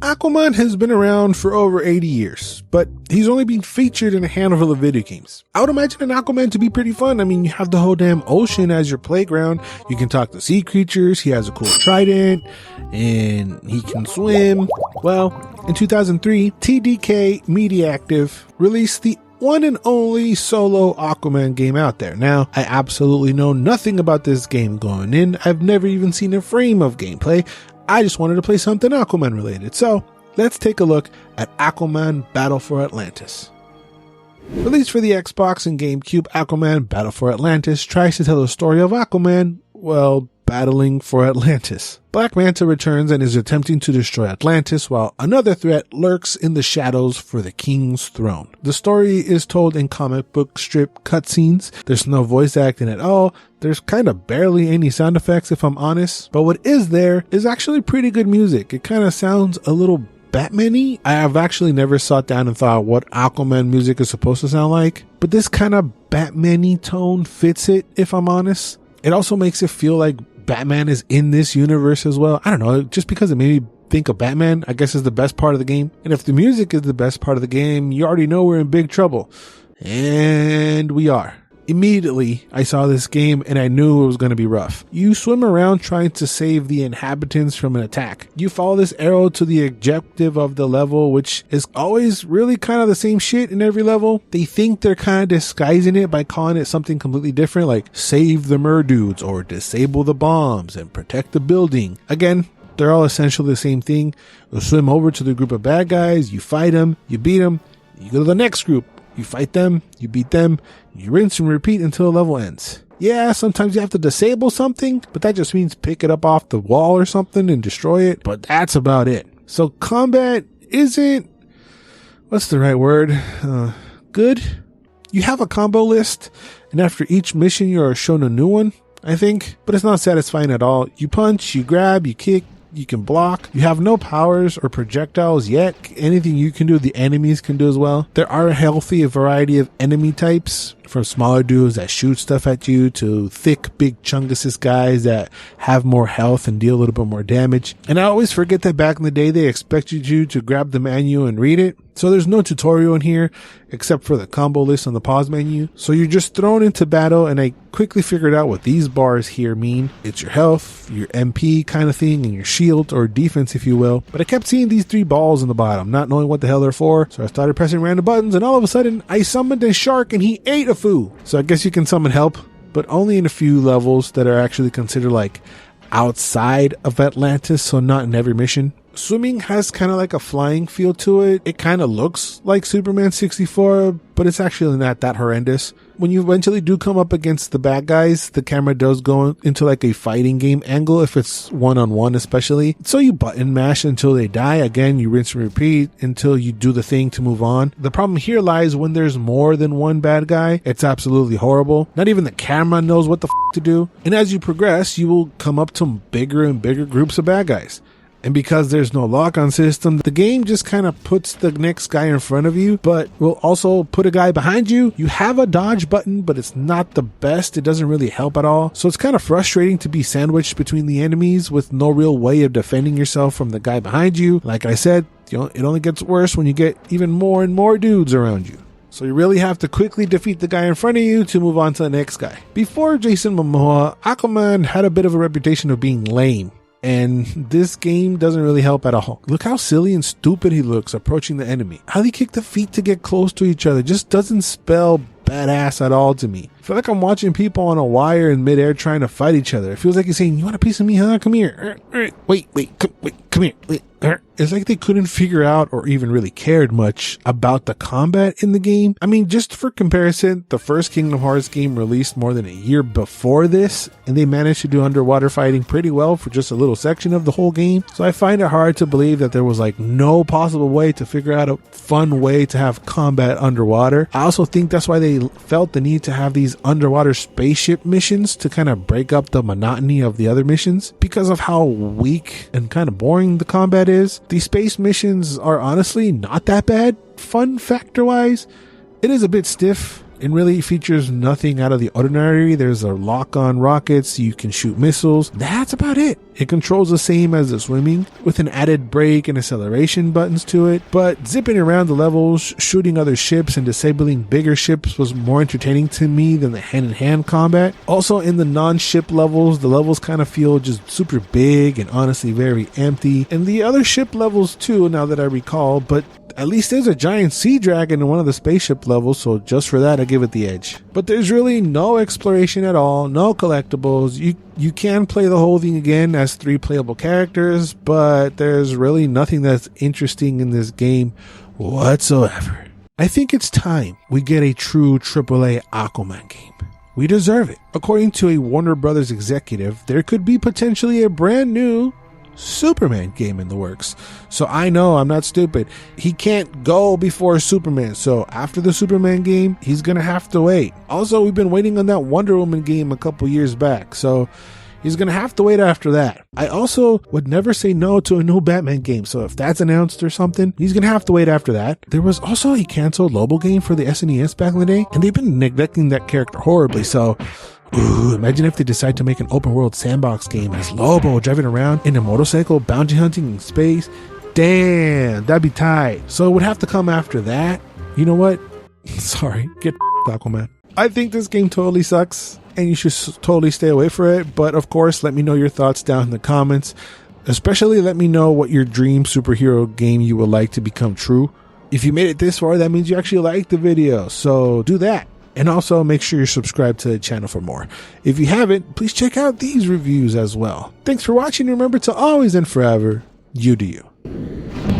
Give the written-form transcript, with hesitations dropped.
Aquaman has been around for over 80 years, but he's only been featured in a handful of video games. I would imagine an Aquaman to be pretty fun. I mean, you have the whole damn ocean as your playground. You can talk to sea creatures. He has a cool trident and he can swim. Well, in 2003, TDK Mediactive released the one and only solo Aquaman game out there. Now, I absolutely know nothing about this game going in. I've never even seen a frame of gameplay. I just wanted to play something Aquaman related. So let's take a look at Aquaman Battle for Atlantis. Released for the Xbox and GameCube, Aquaman Battle for Atlantis tries to tell the story of Aquaman, well, battling for Atlantis. Black Manta returns and is attempting to destroy Atlantis while another threat lurks in the shadows for the king's throne. The story is told in comic book strip cutscenes. There's no voice acting at all. There's kind of barely any sound effects if I'm honest. But what is there is actually pretty good music. It kind of sounds a little Batman-y. I have actually never sat down and thought what Aquaman music is supposed to sound like. But this kind of Batman-y tone fits it if I'm honest. It also makes it feel like Batman is in this universe as well. I don't know, just because it made me think of Batman, I guess is the best part of the game. And if the music is the best part of the game, you already know we're in big trouble. And we are. Immediately, I saw this game and I knew it was going to be rough. You swim around trying to save the inhabitants from an attack. You follow this arrow to the objective of the level, which is always really kind of the same shit in every level. They think they're kind of disguising it by calling it something completely different, like save the merdudes or disable the bombs and protect the building. Again, they're all essentially the same thing. You swim over to the group of bad guys, you fight them, you beat them, you go to the next group. You fight them, you beat them, you rinse and repeat until the level ends. Yeah, sometimes you have to disable something, but that just means pick it up off the wall or something and destroy it, but that's about it. So combat isn't, what's the right word? Good? You have a combo list, and after each mission you are shown a new one, I think, but it's not satisfying at all. You punch, you grab, you kick, you can block. You have no powers or projectiles yet. Anything you can do, the enemies can do as well. There are a healthy variety of enemy types, from smaller dudes that shoot stuff at you to thick, big chunguses guys that have more health and deal a little bit more damage. And I always forget that back in the day, they expected you to grab the manual and read it. So there's no tutorial in here except for the combo list on the pause menu. So you're just thrown into battle, and I quickly figured out what these bars here mean. It's your health, your MP kind of thing, and your shield or defense, if you will. But I kept seeing these three balls in the bottom, not knowing what the hell they're for. So I started pressing random buttons, and all of a sudden I summoned a shark and he ate a foo. So I guess you can summon help, but only in a few levels that are actually considered like outside of Atlantis, so not in every mission. Swimming has kind of like a flying feel to it. It kind of looks like Superman 64, but it's actually not that horrendous. When you eventually do come up against the bad guys, the camera does go into like a fighting game angle if it's one-on-one especially. So you button mash until they die. Again, you rinse and repeat until you do the thing to move on. The problem here lies when there's more than one bad guy. It's absolutely horrible. Not even the camera knows what the to do. And as you progress, you will come up to bigger and bigger groups of bad guys. And because there's no lock-on system, the game just kind of puts the next guy in front of you, but will also put a guy behind you. You have a dodge button, but it's not the best. It doesn't really help at all. So it's kind of frustrating to be sandwiched between the enemies with no real way of defending yourself from the guy behind you. Like I said, it only gets worse when you get even more and more dudes around you. So you really have to quickly defeat the guy in front of you to move on to the next guy. Before Jason Momoa, Aquaman had a bit of a reputation of being lame. And this game doesn't really help at all. Look how silly and stupid he looks approaching the enemy. How they kick the feet to get close to each other just doesn't spell badass at all to me. I feel like I'm watching people on a wire in midair trying to fight each other. It feels like he's saying, "You want a piece of me, huh? Come here. Wait, come here. It's like they couldn't figure out or even really cared much about the combat in the game. I mean, just for comparison, the first Kingdom Hearts game released more than a year before this, and they managed to do underwater fighting pretty well for just a little section of the whole game. So I find it hard to believe that there was like no possible way to figure out a fun way to have combat underwater. I also think that's why they felt the need to have these underwater spaceship missions to kind of break up the monotony of the other missions because of how weak and kind of boring the combat is. These space missions are honestly not that bad. Fun factor wise, it is a bit stiff, It really features nothing out of the ordinary. There's a lock on rockets, you can shoot missiles. That's about it. It controls the same as the swimming, with an added brake and acceleration buttons to it, but zipping around the levels, shooting other ships and disabling bigger ships was more entertaining to me than the hand-in-hand combat. Also, in the non-ship levels, the levels kind of feel just super big and honestly very empty, and the other ship levels too, now that I recall, but at least there's a giant sea dragon in one of the spaceship levels, so just for that I give it the edge. But there's really no exploration at all, no collectibles. You can play the whole thing again as 3 playable characters, but there's really nothing that's interesting in this game whatsoever. I think it's time we get a true AAA Aquaman game. We deserve it. According to a Warner Brothers executive, there could be potentially a brand new Superman game in the works. So I know I'm not stupid. He can't go before Superman. So after the Superman game, he's gonna have to wait. Also, we've been waiting on that Wonder Woman game a couple years back. So he's gonna have to wait after that. I also would never say no to a new Batman game. So if that's announced or something, he's gonna have to wait after that. There was also a canceled Lobo game for the SNES back in the day, and they've been neglecting that character horribly. So imagine if they decide to make an open world sandbox game as Lobo driving around in a motorcycle, bounty hunting in space. Damn, that'd be tight. So it would have to come after that. You know what? Sorry, get Aquaman. I think this game totally sucks and you should totally stay away from it. But of course, let me know your thoughts down in the comments. Especially let me know what your dream superhero game you would like to become true. If you made it this far, that means you actually liked the video. So do that. And also make sure you're subscribed to the channel for more. If you haven't, please check out these reviews as well. Thanks for watching. Remember to always and forever, you do you.